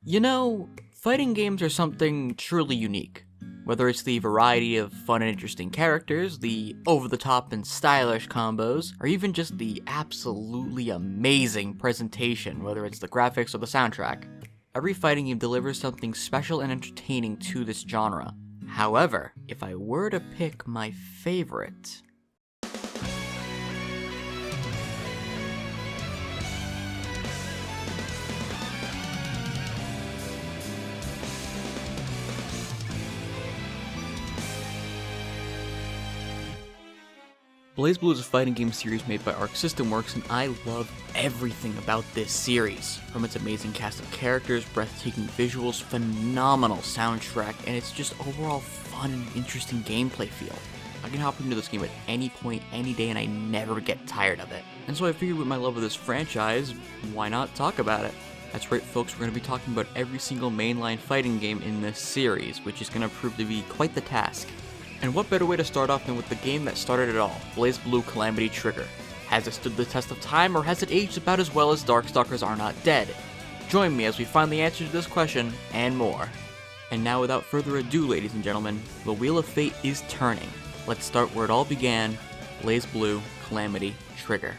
You know, fighting games are something truly unique. Whether it's the variety of fun and interesting characters, the over-the-top and stylish combos, or even just the absolutely amazing presentation, whether it's the graphics or the soundtrack. Every fighting game delivers something special and entertaining to this genre. However, if I were to pick my favorite... Blazblue is a fighting game series made by Arc System Works, and I love everything about this series. From its amazing cast of characters, breathtaking visuals, phenomenal soundtrack, and it's just overall fun and interesting gameplay feel. I can hop into this game at any point, any day, and I never get tired of it. And so I figured with my love of this franchise, why not talk about it? That's right folks, we're going to be talking about every single mainline fighting game in this series, which is going to prove to be quite the task. And what better way to start off than with the game that started it all, Blazblue Calamity Trigger. Has it stood the test of time, or has it aged about as well as Darkstalkers Are Not Dead? Join me as we find the answer to this question, and more. And now without further ado, ladies and gentlemen, the Wheel of Fate is turning. Let's start where it all began, Blazblue Calamity Trigger.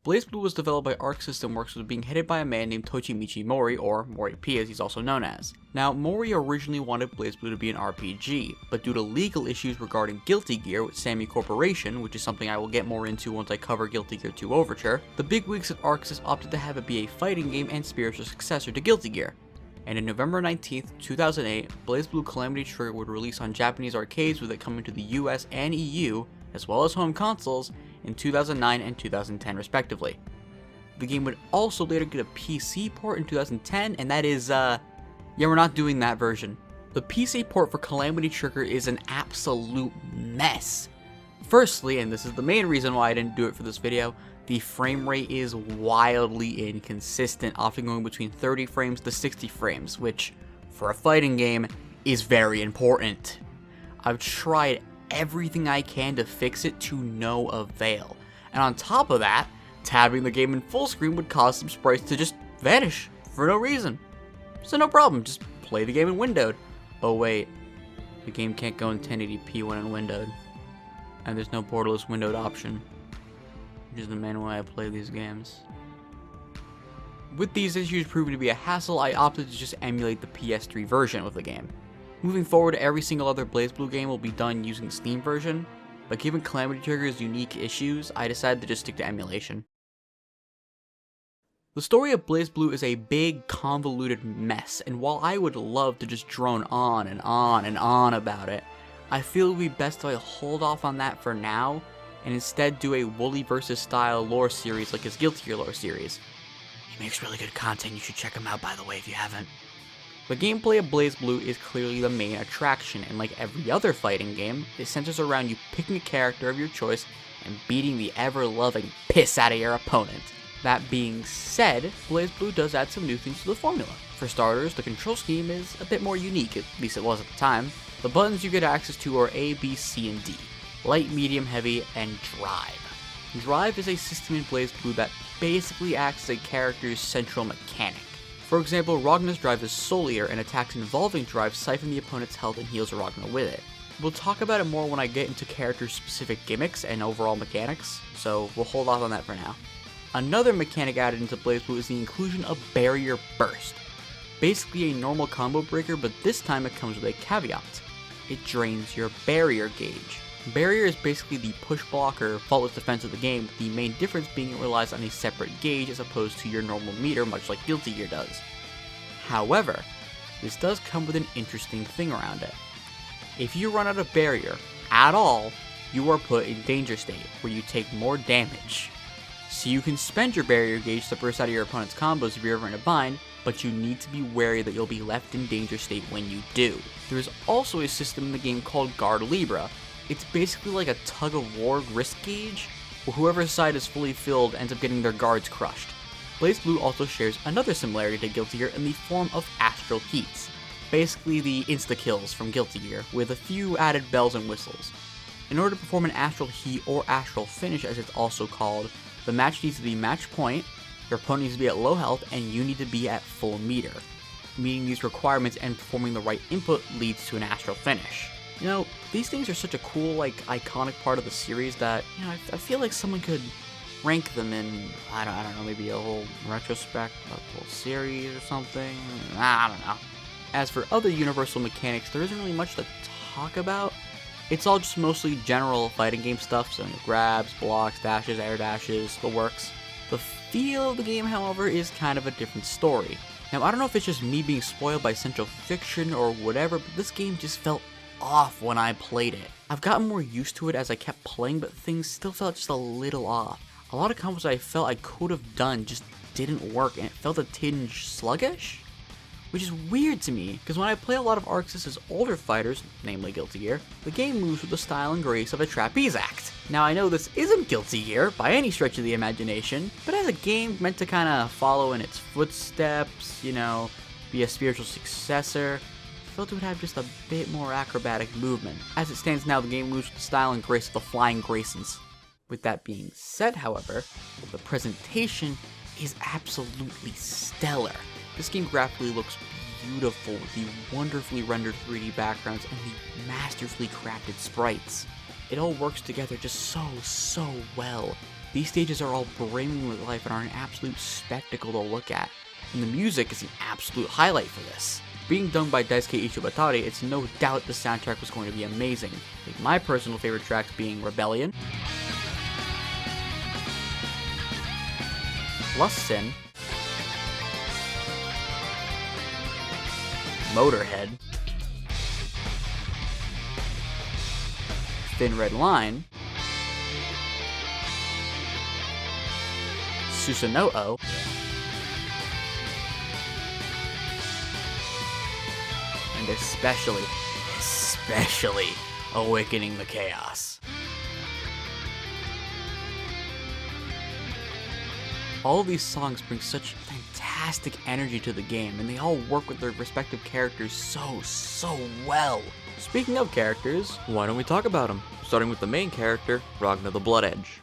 Blazblue was developed by Arc System Works, was being headed by a man named Toshimichi Mori, or Mori P as he's also known as. Now, Mori originally wanted Blazblue to be an RPG, but due to legal issues regarding Guilty Gear with Sammy Corporation, which is something I will get more into once I cover Guilty Gear 2 Overture, the bigwigs at ArcSys opted to have it be a fighting game and spiritual successor to Guilty Gear. And on November 19th, 2008, Blazblue Calamity Trigger would release on Japanese arcades, with it coming to the US and EU, as well as home consoles, in 2009 and 2010 respectively. The game would also later get a PC port in 2010, and that is, yeah, we're not doing that version. The PC port for Calamity Trigger is an absolute mess. Firstly, and this is the main reason why I didn't do it for this video, the frame rate is wildly inconsistent, often going between 30 frames to 60 frames, which, for a fighting game, is very important. I've tried everything I can to fix it to no avail. And on top of that, tabbing the game in full screen would cause some sprites to just vanish for no reason. So no problem, just play the game in windowed. Oh wait, the game can't go in 1080p when in windowed. And there's no borderless windowed option, which is the main way I play these games. With these issues proving to be a hassle, I opted to just emulate the PS3 version of the game. Moving forward, every single other Blazblue game will be done using the Steam version, but given Calamity Trigger's unique issues, I decided to just stick to emulation. The story of Blazblue is a big, convoluted mess, and while I would love to just drone on and on and on about it, I feel it would be best if I hold off on that for now, and instead do a Wooly vs. style lore series like his Guilty Gear lore series. He makes really good content, you should check him out by the way if you haven't. The gameplay of BlazBlue is clearly the main attraction, and like every other fighting game, it centers around you picking a character of your choice and beating the ever-loving piss out of your opponent. That being said, BlazBlue does add some new things to the formula. For starters, the control scheme is a bit more unique, at least it was at the time. The buttons you get access to are A, B, C, and D. Light, medium, heavy, and drive. Drive is a system in BlazBlue that basically acts as a character's central mechanic. For example, Ragna's drive is Soul Eater, and attacks involving drive siphon the opponent's health and heals Ragna with it. We'll talk about it more when I get into character-specific gimmicks and overall mechanics, so we'll hold off on that for now. Another mechanic added into BlazBlue is the inclusion of Barrier Burst. Basically a normal combo breaker, but this time it comes with a caveat. It drains your barrier gauge. Barrier is basically the push blocker, faultless defense of the game, the main difference being it relies on a separate gauge as opposed to your normal meter, much like Guilty Gear does. However, this does come with an interesting thing around it. If you run out of barrier at all, you are put in danger state, where you take more damage. So you can spend your barrier gauge to burst out of your opponent's combos if you're ever in a bind, but you need to be wary that you'll be left in danger state when you do. There is also a system in the game called Guard Libra. It's basically like a tug-of-war risk gauge, where whoever's side is fully filled ends up getting their guards crushed. BlazBlue also shares another similarity to Guilty Gear in the form of Astral Heats, basically the insta-kills from Guilty Gear, with a few added bells and whistles. In order to perform an Astral Heat or Astral Finish as it's also called, the match needs to be match point, your opponent needs to be at low health, and you need to be at full meter. Meeting these requirements and performing the right input leads to an Astral Finish. You know, these things are such a cool, iconic part of the series that, I feel like someone could rank them in, I don't know, maybe a whole retrospect, a whole series or something. I don't know. As for other universal mechanics, there isn't really much to talk about. It's all just mostly general fighting game stuff, so grabs, blocks, dashes, air dashes, the works. The feel of the game, however, is kind of a different story. Now, I don't know if it's just me being spoiled by Central Fiction or whatever, but this game just felt off when I played it. I've gotten more used to it as I kept playing, but things still felt just a little off. A lot of combos I felt I could have done just didn't work, and it felt a tinge sluggish? Which is weird to me, because when I play a lot of Arc System's older fighters, namely Guilty Gear, the game moves with the style and grace of a trapeze act. Now I know this isn't Guilty Gear, by any stretch of the imagination, but as a game meant to kinda follow in its footsteps, be a spiritual successor, I felt it would have just a bit more acrobatic movement. As it stands now, the game moves with the style and grace of the Flying Graysons. With that being said, however, the presentation is absolutely stellar. This game graphically looks beautiful with the wonderfully rendered 3D backgrounds and the masterfully crafted sprites. It all works together just so well. These stages are all brimming with life and are an absolute spectacle to look at. And the music is an absolute highlight for this. Being done by Daisuke Ichibatari, it's no doubt the soundtrack was going to be amazing, with my personal favorite tracks being Rebellion, Lust Sin, Motorhead, Thin Red Line, Susanoo, and especially Awakening the Chaos. All of these songs bring such fantastic energy to the game, and they all work with their respective characters so well. Speaking of characters, why don't we talk about them? Starting with the main character, Ragna the Blood Edge.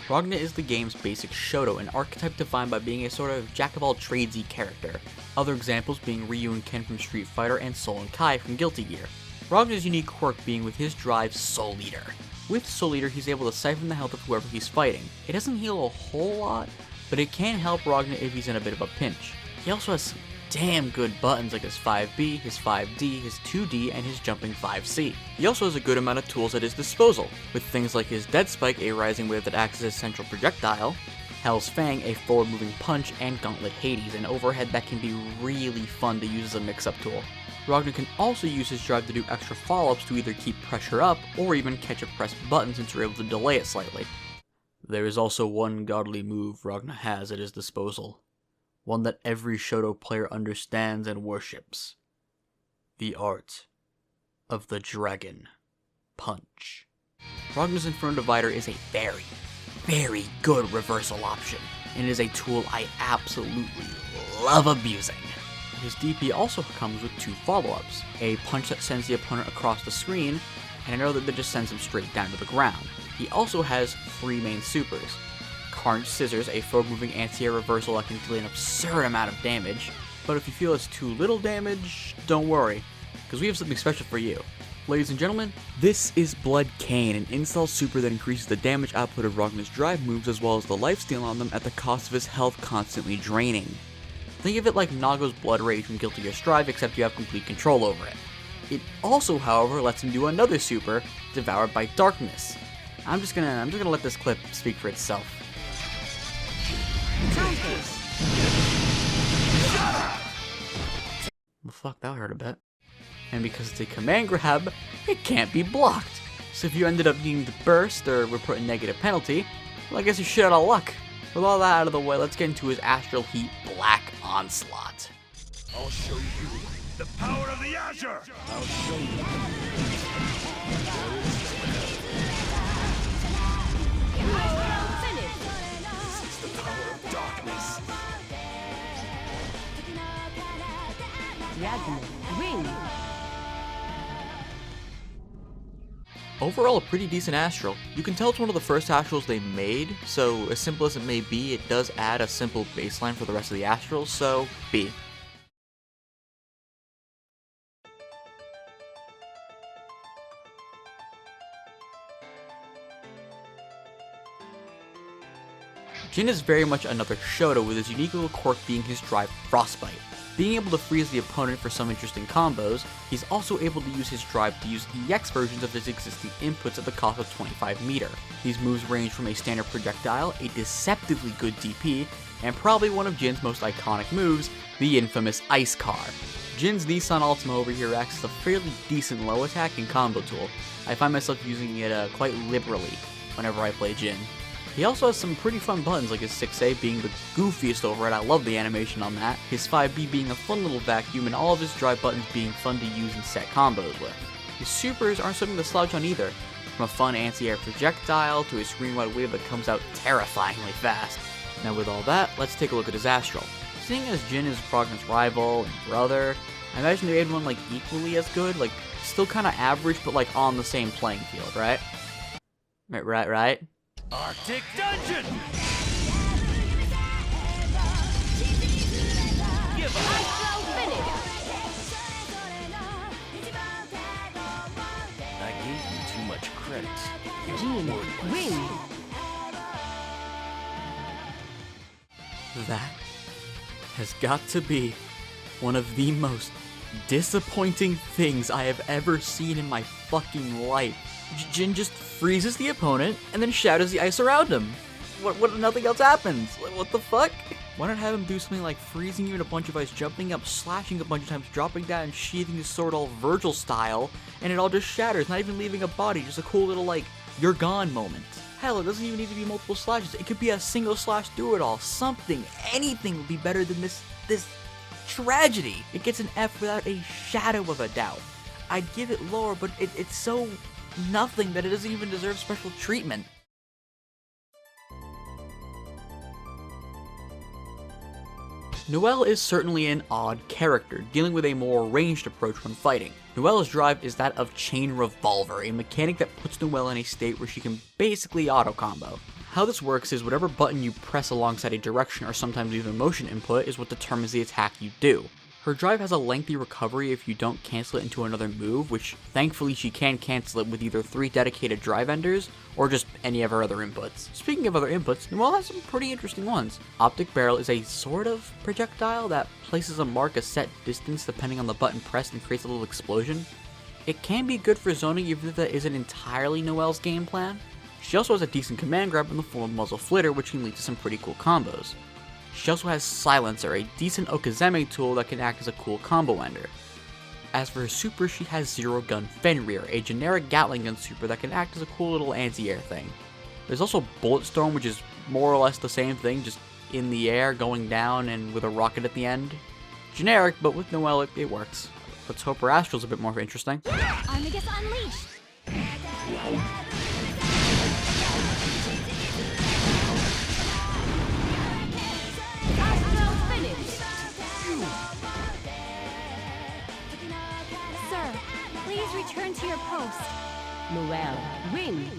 Ragna is the game's basic Shoto, an archetype defined by being a sort of jack-of-all-tradesy character. Other examples being Ryu and Ken from Street Fighter and Sol and Kai from Guilty Gear. Ragna's unique quirk being with his drive Soul Eater. With Soul Eater, he's able to siphon the health of whoever he's fighting. It doesn't heal a whole lot, but it can help Ragna if he's in a bit of a pinch. He also has some damn good buttons like his 5B, his 5D, his 2D, and his jumping 5C. He also has a good amount of tools at his disposal, with things like his Dead Spike, a rising wave that acts as his central projectile, Hell's Fang, a forward-moving punch, and Gauntlet Hades, an overhead that can be really fun to use as a mix-up tool. Ragna can also use his drive to do extra follow-ups to either keep pressure up, or even catch a pressed button since you're able to delay it slightly. There is also one godly move Ragna has at his disposal. One that every Shoto player understands and worships. The art of the Dragon Punch. Ragna's Inferno Divider is a very, very good reversal option, and it is a tool I absolutely love abusing. His DP also comes with 2 follow-ups, a punch that sends the opponent across the screen, and another that just sends him straight down to the ground. He also has 3 main supers. Carnage Scissors, a forward-moving anti-air reversal that can deal an absurd amount of damage, but if you feel it's too little damage, don't worry, because we have something special for you. Ladies and gentlemen, this is Blood Cane, an install super that increases the damage output of Ragna's drive moves as well as the lifesteal on them at the cost of his health constantly draining. Think of it like Nago's Blood Rage from Guilty Gear Strive, except you have complete control over it. It also, however, lets him do another super, Devoured by Darkness. I'm just gonna let this clip speak for itself. Well, fuck, that hurt a bit. And because it's a command grab, it can't be blocked. So if you ended up needing to burst or were put in negative penalty, well, I guess you're shit out of luck. With all that out of the way, let's get into his Astral Heat Black Onslaught. I'll show you the power of the Azure! I'll show you. This is the power of darkness. Ring. Overall, a pretty decent Astral. You can tell it's one of the first Astrals they made, so as simple as it may be, it does add a simple baseline for the rest of the Astrals, so B. Jin is very much another Shoto, with his unique little quirk being his drive Frostbite. Being able to freeze the opponent for some interesting combos, he's also able to use his drive to use EX versions of his existing inputs at the cost of 25 meter. These moves range from a standard projectile, a deceptively good DP, and probably one of Jin's most iconic moves, the infamous Ice Car. Jin's Nissan Altima over here acts as a fairly decent low attack and combo tool. I find myself using it quite liberally whenever I play Jin. He also has some pretty fun buttons, like his 6A being the goofiest over it. I love the animation on that, his 5B being a fun little vacuum, and all of his drive buttons being fun to use and set combos with. His supers aren't something to slouch on either, from a fun anti-air projectile to a screen-wide wave that comes out terrifyingly fast. Now with all that, let's take a look at his Astral. Seeing as Jin is Ragna's rival and brother, I imagine they made one like equally as good, like still kind of average, but like on the same playing field, right? Right? Arctic Dungeon! Give up! I gave you too much credit. Ring. That has got to be one of the most disappointing things I have ever seen in my fucking life. Jin just freezes the opponent and then shatters the ice around him. What? Nothing else happens. What the fuck? Why not have him do something like freezing you in a bunch of ice, jumping up, slashing a bunch of times, dropping down, and sheathing his sword all Virgil style, and it all just shatters, not even leaving a body, just a cool little like, you're gone moment. Hell, it doesn't even need to be multiple slashes. It could be a single slash do it all. Something, anything would be better than this tragedy. It gets an F without a shadow of a doubt. I'd give it lower, but it's so nothing that it doesn't even deserve special treatment. Noelle is certainly an odd character, dealing with a more ranged approach when fighting. Noelle's drive is that of Chain Revolver, a mechanic that puts Noelle in a state where she can basically auto-combo. How this works is whatever button you press alongside a direction or sometimes even motion input is what determines the attack you do. Her drive has a lengthy recovery if you don't cancel it into another move, which thankfully she can cancel it with either 3 dedicated drive enders or just any of her other inputs. Speaking of other inputs, Noelle has some pretty interesting ones. Optic Barrel is a sort of projectile that places a mark a set distance depending on the button pressed and creates a little explosion. It can be good for zoning even if that isn't entirely Noelle's game plan. She also has a decent command grab in the form of Muzzle Flitter, which can lead to some pretty cool combos. She also has Silencer, a decent Okazeme tool that can act as a cool combo ender. As for her super, she has Zero Gun Fenrir, a generic Gatling gun super that can act as a cool little anti-air thing. There's also Bullet Storm, which is more or less the same thing, just in the air, going down, and with a rocket at the end. Generic, but with Noelle, it works. Let's hope her Astral's a bit more interesting. Armagus unleashed. Astral finish. Sir, please return to your post. Noelle, win.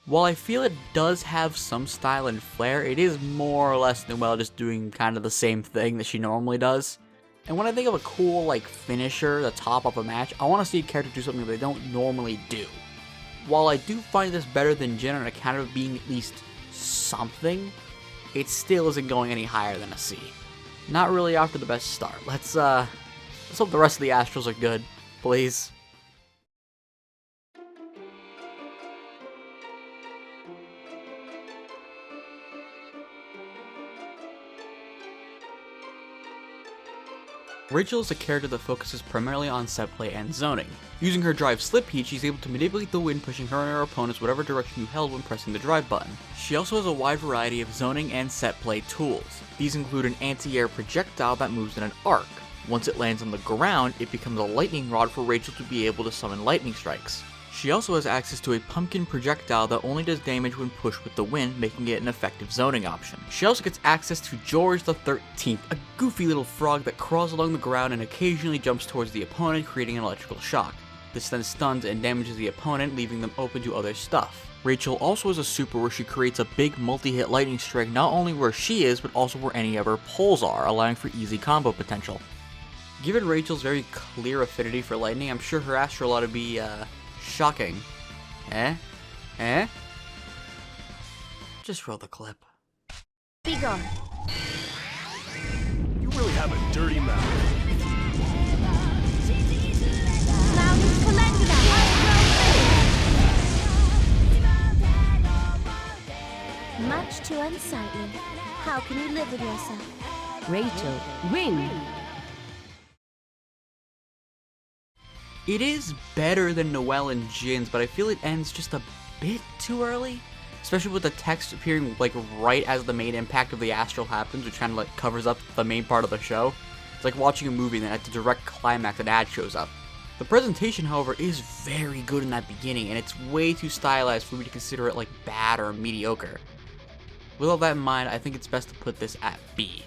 While I feel it does have some style and flair, it is more or less Noelle just doing kind of the same thing that she normally does. And when I think of a cool, like, finisher to top up a match, I want to see a character do something they don't normally do. While I do find this better than Jin on account of being at least something, it still isn't going any higher than a C. Not really after the best start. Let's hope the rest of the Astrals are good, please. Rachel is a character that focuses primarily on set play and zoning. Using her drive slip heat, she's able to manipulate the wind, pushing her and her opponents whatever direction you held when pressing the drive button. She also has a wide variety of zoning and set play tools. These include an anti-air projectile that moves in an arc. Once it lands on the ground, it becomes a lightning rod for Rachel to be able to summon lightning strikes. She also has access to a pumpkin projectile that only does damage when pushed with the wind, making it an effective zoning option. She also gets access to George the 13th, a goofy little frog that crawls along the ground and occasionally jumps towards the opponent, creating an electrical shock. This then stuns and damages the opponent, leaving them open to other stuff. Rachel also has a super where she creates a big multi-hit lightning strike not only where she is, but also where any of her poles are, allowing for easy combo potential. Given Rachel's very clear affinity for lightning, I'm sure her Astral ought to be, shocking. Eh? Just roll the clip. Be gone. You really have a dirty mouth. Loudest commander now. Much too unsightly. How can you live with yourself? Rachel, win. It is better than Noelle and Jin's, but I feel it ends just a bit too early. Especially with the text appearing like right as the main impact of the Astral happens, which kind of like covers up the main part of the show. It's like watching a movie and then at the direct climax an ad shows up. The presentation, however, is very good in that beginning, and it's way too stylized for me to consider it like bad or mediocre. With all that in mind, I think it's best to put this at B.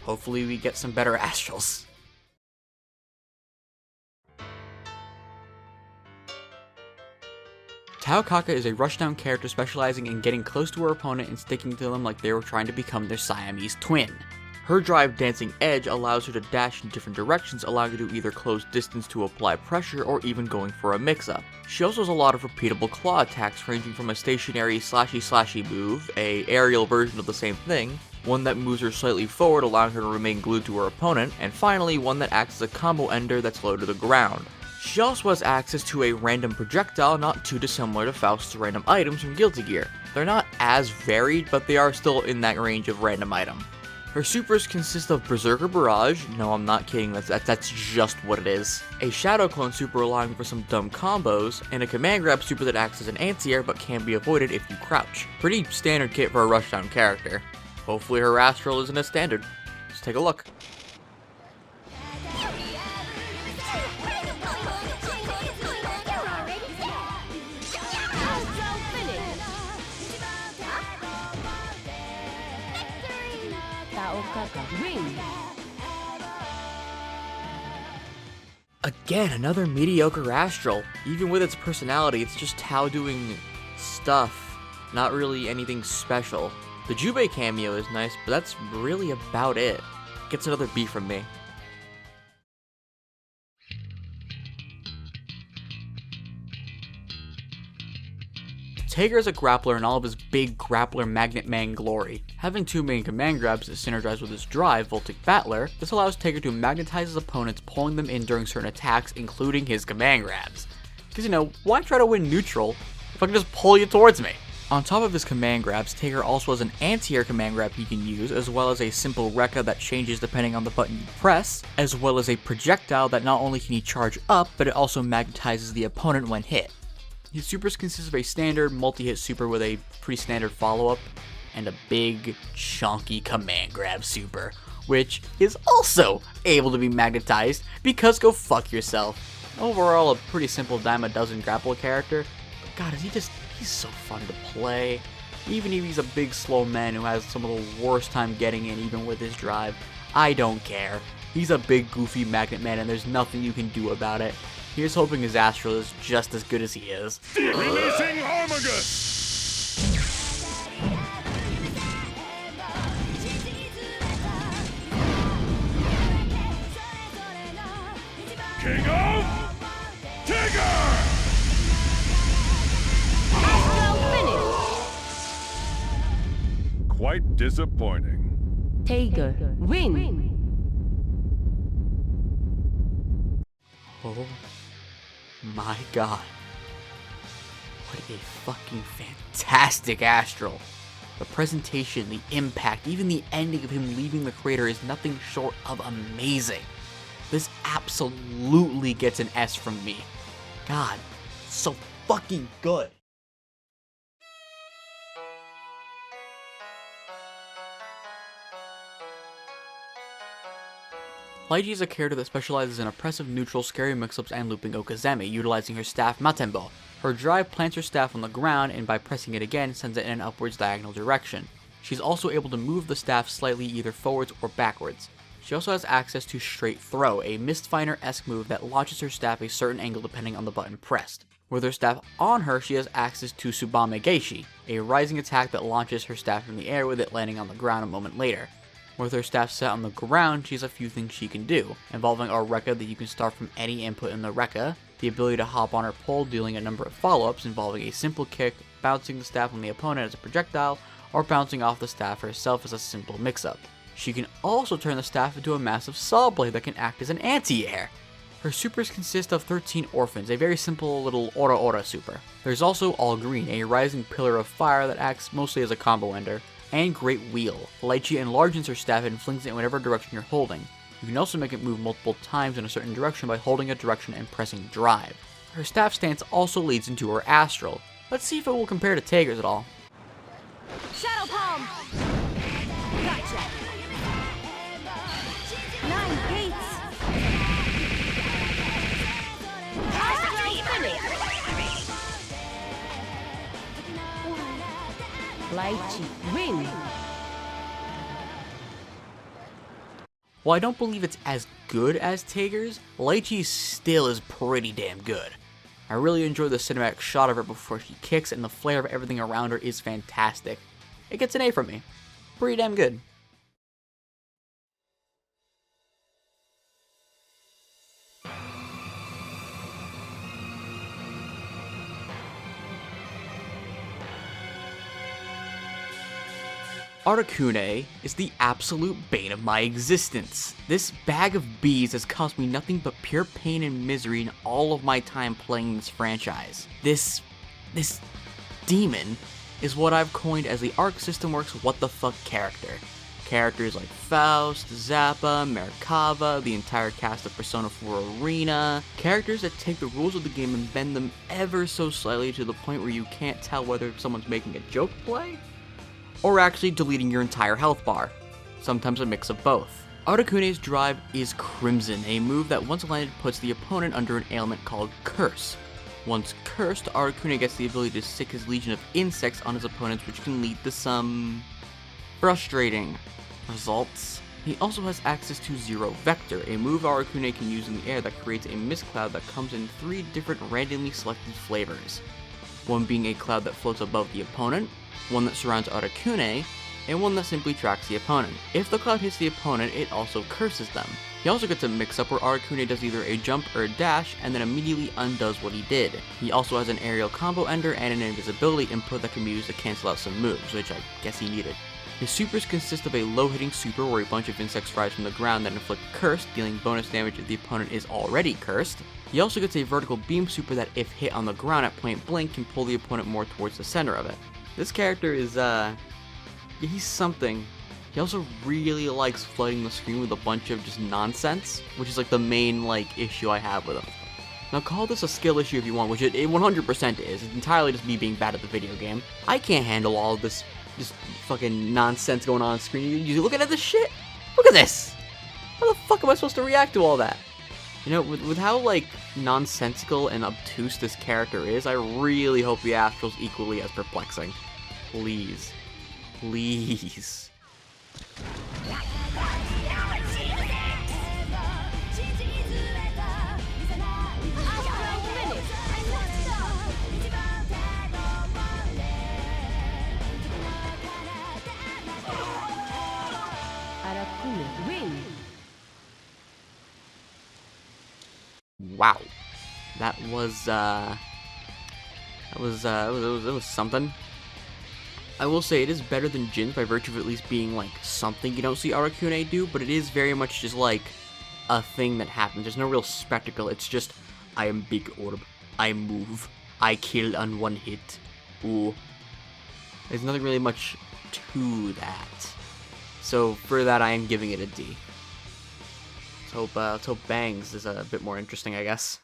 Hopefully we get some better Astrals. Taokaka is a rushdown character specializing in getting close to her opponent and sticking to them like they were trying to become their Siamese twin. Her drive Dancing Edge allows her to dash in different directions, allowing her to either close distance to apply pressure or even going for a mix-up. She also has a lot of repeatable claw attacks ranging from a stationary slashy move, a aerial version of the same thing, one that moves her slightly forward allowing her to remain glued to her opponent, and finally one that acts as a combo ender that's low to the ground. She also has access to a random projectile not too dissimilar to Faust's random items from Guilty Gear. They're not as varied, but they are still in that range of random item. Her supers consist of Berserker Barrage, no I'm not kidding, that's just what it is, a Shadow Clone super allowing for some dumb combos, and a Command Grab super that acts as an anti-air but can be avoided if you crouch. Pretty standard kit for a rushdown character. Hopefully her Astral isn't as standard. Let's take a look. Win. Again, another mediocre Astral. Even with its personality, it's just Tao doing stuff, not really anything special. The Jubei cameo is nice, but that's really about it. Gets another B from me. Tager is a grappler in all of his big grappler Magnet Man glory. Having two main command grabs that synergize with his drive, Voltic Battler, this allows Tager to magnetize his opponents, pulling them in during certain attacks, including his command grabs. Because, you know, why try to win neutral if I can just pull you towards me? On top of his command grabs, Tager also has an anti-air command grab he can use, as well as a simple Rekka that changes depending on the button you press, as well as a projectile that not only can he charge up, but it also magnetizes the opponent when hit. His supers consist of a standard multi-hit super with a pretty standard follow-up, and a big, chunky command grab super, which is also able to be magnetized because go fuck yourself. Overall, a pretty simple dime a dozen grapple character, but god, he's so fun to play. Even if he's a big slow man who has some of the worst time getting in even with his drive, I don't care. He's a big goofy magnet man and there's nothing you can do about it. Here's hoping his Astral is just as good as he is. Releasing Armagus! King of Trigger! Quite disappointing. Tiger, win! Oh my god. What a fucking fantastic Astral. The presentation, the impact, even the ending of him leaving the crater is nothing short of amazing. This absolutely gets an S from me. God, so fucking good. Light is a character that specializes in oppressive neutral, scary mix-ups, and looping Okazeme, utilizing her staff Matembo. Her drive plants her staff on the ground, and by pressing it again, sends it in an upwards diagonal direction. She's also able to move the staff slightly either forwards or backwards. She also has access to Straight Throw, a Mistfinder-esque move that launches her staff a certain angle depending on the button pressed. With her staff on her, she has access to Tsubame Geishi, a rising attack that launches her staff from the air with it landing on the ground a moment later. With her staff set on the ground, she has a few things she can do, involving a Rekka that you can start from any input in the Rekka, the ability to hop on her pole dealing a number of follow-ups involving a simple kick, bouncing the staff on the opponent as a projectile, or bouncing off the staff herself as a simple mix-up. She can also turn the staff into a massive saw blade that can act as an anti-air. Her supers consist of 13 Orphans, a very simple little Ora super. There's also All Green, a rising pillar of fire that acts mostly as a combo ender, and Great Wheel. Lychee enlarges her staff and flings it in whatever direction you're holding. You can also make it move multiple times in a certain direction by holding a direction and pressing drive. Her staff stance also leads into her Astral. Let's see if it will compare to Tiger's at all. Shadow Palm! Gotcha! 9 gates! Lychee, win! While I don't believe it's as good as Tiger's, Lychee still is pretty damn good. I really enjoy the cinematic shot of her before she kicks, and the flare of everything around her is fantastic. It gets an A from me. Pretty damn good. Articuno is the absolute bane of my existence. This bag of bees has caused me nothing but pure pain and misery in all of my time playing this franchise. This demon is what I've coined as the Arc System Works what the fuck character. Characters like Faust, Zappa, Merkava, the entire cast of Persona 4 Arena, characters that take the rules of the game and bend them ever so slightly to the point where you can't tell whether someone's making a joke play or actually deleting your entire health bar. Sometimes a mix of both. Articuno's drive is Crimson, a move that once landed puts the opponent under an ailment called Curse. Once cursed, Articuno gets the ability to sick his legion of insects on his opponents, which can lead to some frustrating results. He also has access to Zero Vector, a move Articuno can use in the air that creates a mist cloud that comes in 3 different randomly selected flavors. One being a cloud that floats above the opponent, one that surrounds Articuno, and one that simply tracks the opponent. If the cloud hits the opponent, it also curses them. He also gets a mix-up where Articuno does either a jump or a dash, and then immediately undoes what he did. He also has an aerial combo ender and an invisibility input that can be used to cancel out some moves, which I guess he needed. His supers consist of a low-hitting super where a bunch of insects rise from the ground that inflict curse, dealing bonus damage if the opponent is already cursed. He also gets a vertical beam super that, if hit on the ground at point blank, can pull the opponent more towards the center of it. This character is, he's something. He also really likes flooding the screen with a bunch of just nonsense, which is like the main, issue I have with him. Now call this a skill issue if you want, which it 100% is. It's entirely just me being bad at the video game. I can't handle all of this fucking nonsense going on screen. You looking at this shit? Look at this! How the fuck am I supposed to react to all that? You know, with how, like, nonsensical and obtuse this character is, I really hope the Astral's equally as perplexing. Please. Please. Win. Wow. That was something. I will say it is better than Jin's by virtue of at least being like something you don't see Arakune do, but it is very much just like a thing that happens. There's no real spectacle. It's just, I am big orb. I move. I kill on one hit. Ooh. There's nothing really much to that. So for that, I am giving it a D. Let's hope Bangs is a bit more interesting, I guess.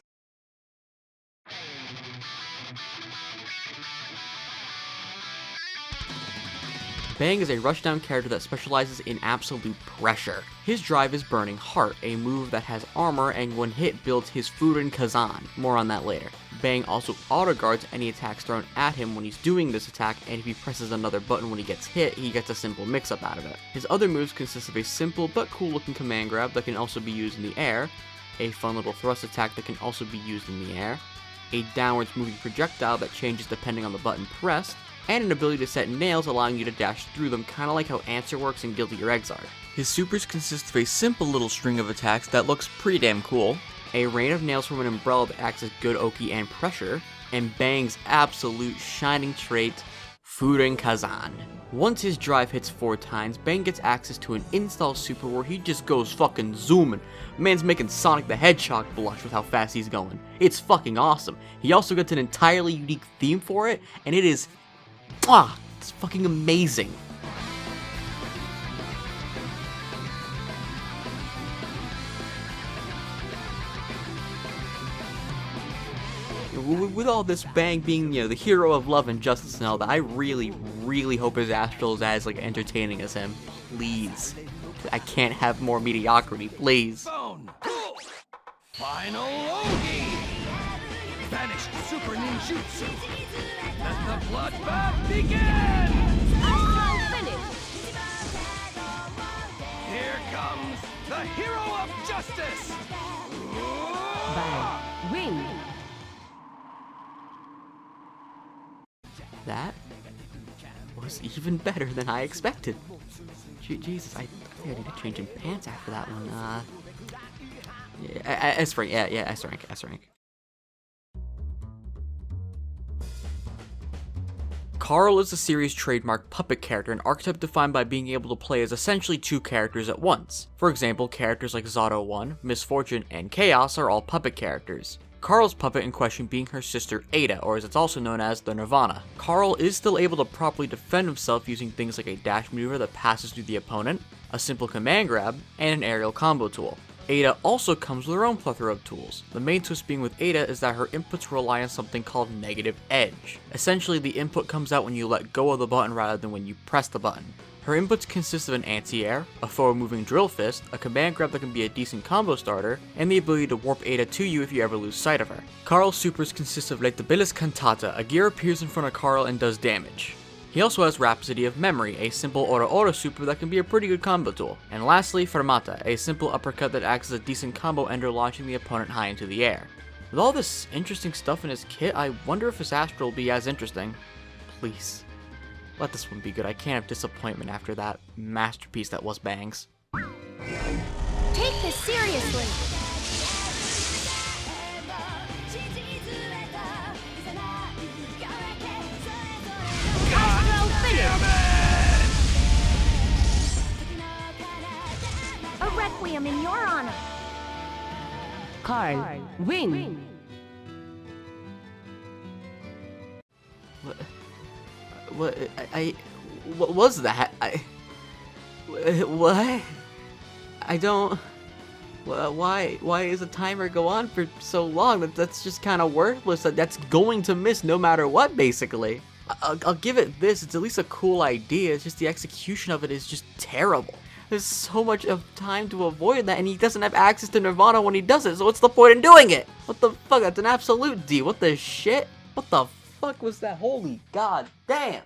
Bang is a rushdown character that specializes in absolute pressure. His drive is Burning Heart, a move that has armor and when hit builds his Furin Kazan. More on that later. Bang also auto-guards any attacks thrown at him when he's doing this attack, and if he presses another button when he gets hit, he gets a simple mix-up out of it. His other moves consist of a simple but cool-looking command grab that can also be used in the air, a fun little thrust attack that can also be used in the air, a downwards moving projectile that changes depending on the button pressed, and an ability to set nails allowing you to dash through them, kinda like how Answer works in Guilty Your Eggs are. His supers consist of a simple little string of attacks that looks pretty damn cool, a rain of nails from an umbrella that acts as good Oki and pressure, and Bang's absolute shining trait, Furin Kazan. Once his drive hits 4 times, Bang gets access to an install super where he just goes fucking zooming. Man's making Sonic the Hedgehog blush with how fast he's going. It's fucking awesome. He also gets an entirely unique theme for it, and it is it's fucking amazing. With all this, Bang being, the hero of love and justice and all that, I really, really hope his Astral is as, entertaining as him. Please. I can't have more mediocrity, please. Final Ogi! Vanished Super Ninjutsu! Let the bloodbath begin! Here comes the hero of justice! Bang. Win. That was even better than I expected. Jesus, I think I need to change in pants after that one. S-rank, S-rank. Carl is the series' trademark puppet character, an archetype defined by being able to play as essentially 2 characters at once. For example, characters like Zato 1, Misfortune, and Chaos are all puppet characters. Carl's puppet in question being her sister Ada, or as it's also known as, the Nirvana. Carl is still able to properly defend himself using things like a dash maneuver that passes through the opponent, a simple command grab, and an aerial combo tool. Ada also comes with her own plethora of tools. The main twist being with Ada is that her inputs rely on something called negative edge. Essentially, the input comes out when you let go of the button rather than when you press the button. Her inputs consist of an anti-air, a forward-moving drill fist, a command grab that can be a decent combo starter, and the ability to warp Ada to you if you ever lose sight of her. Carl's supers consist of Letabilis Cantata, a gear appears in front of Carl and does damage. He also has Rhapsody of Memory, a simple Ora super that can be a pretty good combo tool. And lastly, Fermata, a simple uppercut that acts as a decent combo ender launching the opponent high into the air. With all this interesting stuff in his kit, I wonder if his Astral will be as interesting. Please. Let this one be good. I can't have disappointment after that masterpiece that was Bangs. Take this seriously. A requiem in your honor. Carl. Win. What was that? What? I don't... Why is the timer go on for so long? That's just kind of worthless. That's going to miss no matter what, basically. I'll give it this, it's at least a cool idea, it's just the execution of it is just terrible. There's so much of time to avoid that, and he doesn't have access to Nirvana when he does it, so what's the point in doing it? What the fuck, that's an absolute D, what the shit? What the fuck was that? Holy god damn!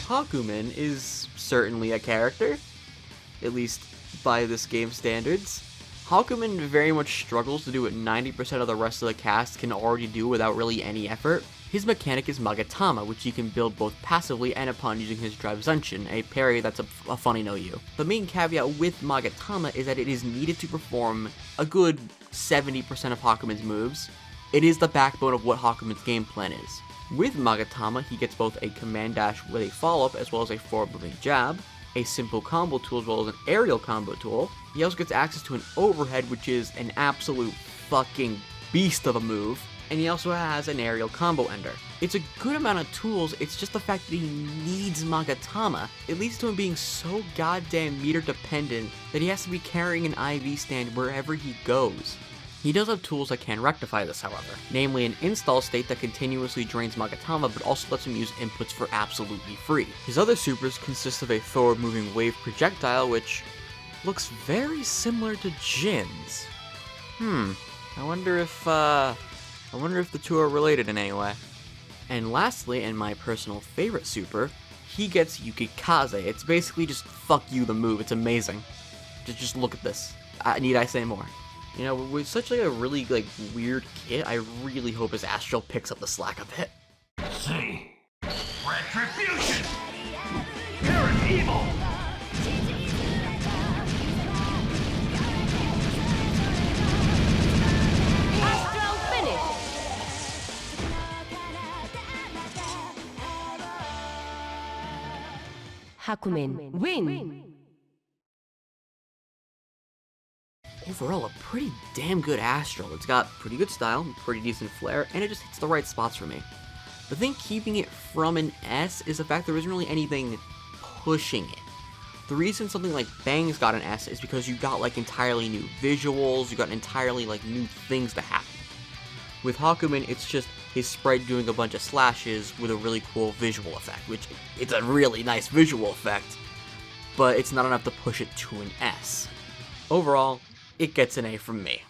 Hakumen is certainly a character, at least by this game's standards. Hakumen very much struggles to do what 90% of the rest of the cast can already do without really any effort. His mechanic is Magatama, which he can build both passively and upon using his Drive Zunshin, a parry that's a funny no-you. The main caveat with Magatama is that it is needed to perform a good 70% of Hakumen's moves. It is the backbone of what Hakumen's game plan is. With Magatama, he gets both a command dash with a follow-up as well as a forward-moving jab, a simple combo tool as well as an aerial combo tool. He also gets access to an overhead, which is an absolute fucking beast of a move, and he also has an aerial combo ender. It's a good amount of tools, it's just the fact that he needs Magatama. It leads to him being so goddamn meter dependent that he has to be carrying an IV stand wherever he goes. He does have tools that can rectify this, however, namely an install state that continuously drains Magatama but also lets him use inputs for absolutely free. His other supers consist of a forward-moving wave projectile, which looks very similar to Jin's. I wonder if the two are related in any way. And lastly, and my personal favorite super, he gets Yukikaze. It's basically just fuck you the move, it's amazing. Just look at this. Need I say more? You know, with such like a really weird kit, I really hope his Astral picks up the slack a bit. See. Retribution! Pure evil! Astral finish. Hakumen win. Overall, a pretty damn good Astral. It's got pretty good style, pretty decent flair, and it just hits the right spots for me. The thing keeping it from an S is the fact there isn't really anything pushing it. The reason something like Bang's got an S is because you got entirely new visuals, you got entirely new things to happen. With Hakumen, it's just his sprite doing a bunch of slashes with a really cool visual effect, which it's a really nice visual effect, but it's not enough to push it to an S. Overall, it gets an A from me.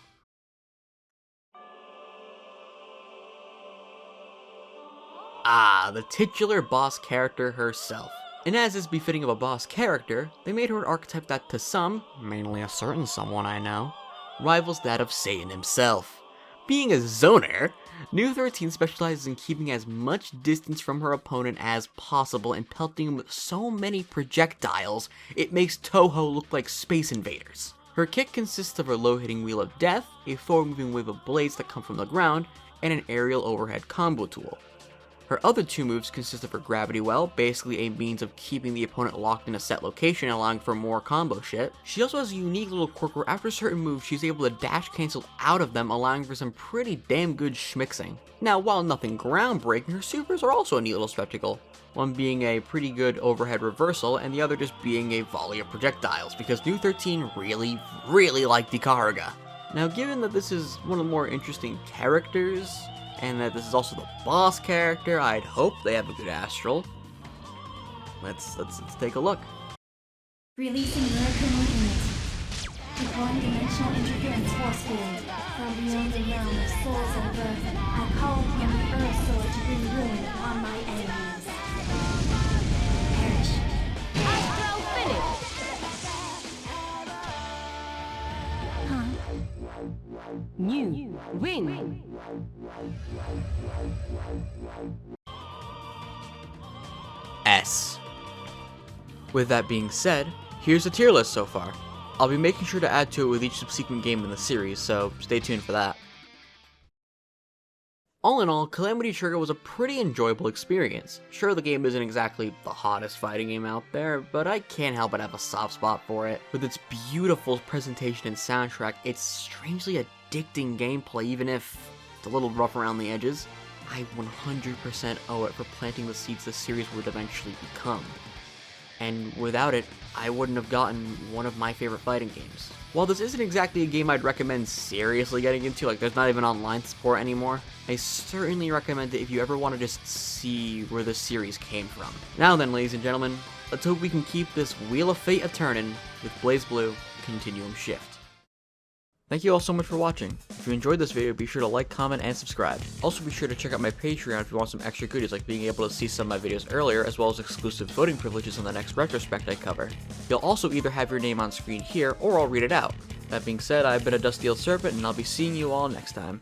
The titular boss character herself. And as is befitting of a boss character, they made her an archetype that to some, mainly a certain someone I know, rivals that of Satan himself. Being a zoner, New 13 specializes in keeping as much distance from her opponent as possible and pelting him with so many projectiles, it makes Touhou look like Space Invaders. Her kit consists of her low-hitting Wheel of Death, a forward-moving wave of blades that come from the ground, and an aerial overhead combo tool. Her other two moves consist of her Gravity Well, basically a means of keeping the opponent locked in a set location, allowing for more combo shit. She also has a unique little quirk where after certain moves, she's able to dash cancel out of them, allowing for some pretty damn good schmixing. Now, while nothing groundbreaking, her supers are also a neat little spectacle. One being a pretty good overhead reversal, and the other just being a volley of projectiles, because New 13 really liked Ikaruga. Now, given that this is one of the more interesting characters, and that this is also the boss character, I'd hope they have a good Astral. Let's take a look. Releasing Miracle Unit. Deploying dimensional interference force field. From beyond the realm of souls and birth, I call upon the Earth Sword to bring ruin upon my enemies. Perish. Astral finish. New win. S. With that being said, here's the tier list so far. I'll be making sure to add to it with each subsequent game in the series, so stay tuned for that. All in all, Calamity Trigger was a pretty enjoyable experience. Sure, the game isn't exactly the hottest fighting game out there, but I can't help but have a soft spot for it. With its beautiful presentation and soundtrack, it's strangely addicting gameplay even if it's a little rough around the edges. I 100% owe it for planting the seeds the series would eventually become. And without it, I wouldn't have gotten one of my favorite fighting games. While this isn't exactly a game I'd recommend seriously getting into, like there's not even online support anymore, I certainly recommend it if you ever want to just see where the series came from. Now then, ladies and gentlemen, let's hope we can keep this Wheel of Fate a-turnin' with BlazBlue Continuum Shift. Thank you all so much for watching. If you enjoyed this video, be sure to like, comment, and subscribe. Also be sure to check out my Patreon if you want some extra goodies like being able to see some of my videos earlier, as well as exclusive voting privileges on the next retrospect I cover. You'll also either have your name on screen here, or I'll read it out. That being said, I've been a Dusty Old Serpent, and I'll be seeing you all next time.